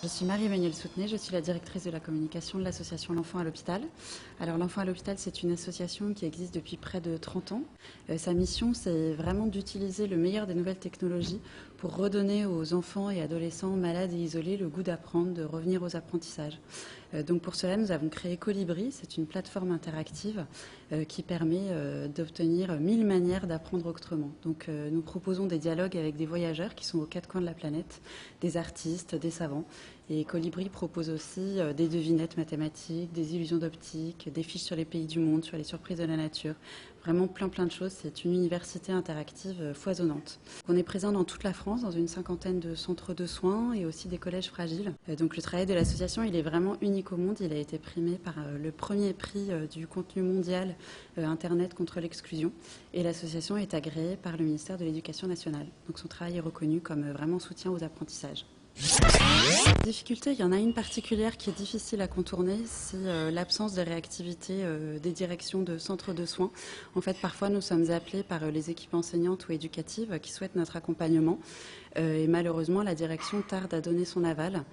Je suis Marie-Emmanuelle Soutenay, je suis la directrice de la communication de l'association L'Enfant à l'hôpital. Alors L'Enfant à l'hôpital, c'est une association qui existe depuis près de 30 ans. Sa mission, c'est vraiment d'utiliser le meilleur des nouvelles technologies pour redonner aux enfants et adolescents malades et isolés le goût d'apprendre, de revenir aux apprentissages. Donc pour cela, nous avons créé Colibri, c'est une plateforme interactive qui permet d'obtenir 1000 manières d'apprendre autrement. Donc nous proposons des dialogues avec des voyageurs qui sont aux quatre coins de la planète, des artistes, des savants. Et Colibri propose aussi des devinettes mathématiques, des illusions d'optique, des fiches sur les pays du monde, sur les surprises de la nature. Vraiment plein de choses. C'est une université interactive foisonnante. On est présent dans toute la France, dans une cinquantaine de centres de soins et aussi des collèges fragiles. Donc le travail de l'association, il est vraiment unique au monde. Il a été primé par le premier prix du contenu mondial Internet contre l'exclusion. Et l'association est agréée par le ministère de l'Éducation nationale. Donc son travail est reconnu comme vraiment soutien aux apprentissages. Difficulté, il y en a une particulière qui est difficile à contourner, c'est l'absence de réactivité des directions de centres de soins. En fait, parfois, nous sommes appelés par les équipes enseignantes ou éducatives qui souhaitent notre accompagnement. Et malheureusement, la direction tarde à donner son aval.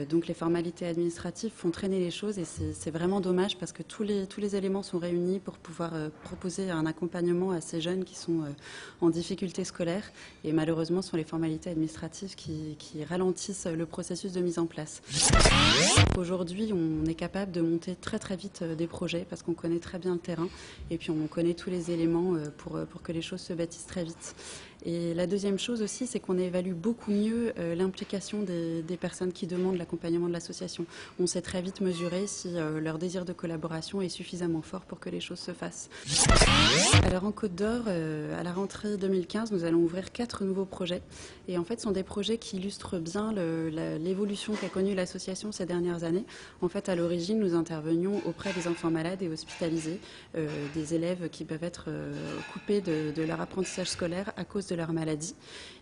Donc les formalités administratives font traîner les choses et c'est vraiment dommage parce que tous les éléments sont réunis pour pouvoir proposer un accompagnement à ces jeunes qui sont en difficulté scolaire. Et malheureusement, ce sont les formalités administratives qui ralentissent le processus de mise en place. Aujourd'hui, on est capable de monter très vite des projets parce qu'on connaît très bien le terrain et puis on connaît tous les éléments pour que les choses se bâtissent très vite. Et la deuxième chose aussi, c'est qu'on évalue beaucoup mieux l'implication des personnes qui demandent l'accompagnement de l'association. On sait très vite mesurer si leur désir de collaboration est suffisamment fort pour que les choses se fassent. Alors en Côte d'Or, à la rentrée 2015, nous allons ouvrir 4 nouveaux projets. Et en fait, ce sont des projets qui illustrent bien l'évolution qu'a connue l'association ces dernières années. En fait, à l'origine, nous intervenions auprès des enfants malades et hospitalisés, des élèves qui peuvent être coupés de leur apprentissage scolaire à cause de leur maladie.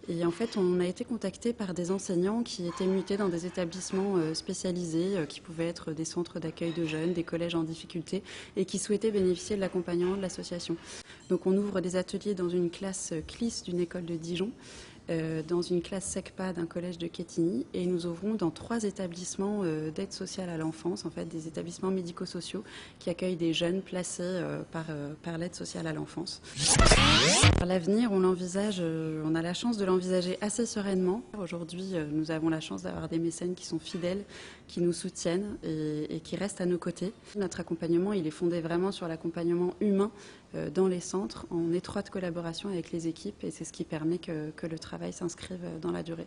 Et en fait, on a été contacté par des enseignants qui étaient mutés dans des établissements spécialisés, qui pouvaient être des centres d'accueil de jeunes, des collèges en difficulté, et qui souhaitaient bénéficier de l'accompagnement de l'association. Donc on ouvre des ateliers dans une classe CLIS d'une école de Dijon, dans une classe SECPA d'un collège de Quetigny et nous ouvrons dans 3 établissements d'aide sociale à l'enfance, en fait des établissements médico-sociaux qui accueillent des jeunes placés par l'aide sociale à l'enfance. L'avenir, on l'envisage, on a la chance de l'envisager assez sereinement. Aujourd'hui, nous avons la chance d'avoir des mécènes qui sont fidèles, qui nous soutiennent et qui restent à nos côtés. Notre accompagnement, il est fondé vraiment sur l'accompagnement humain dans les centres, en étroite collaboration avec les équipes et c'est ce qui permet que le travail s'inscrive dans la durée.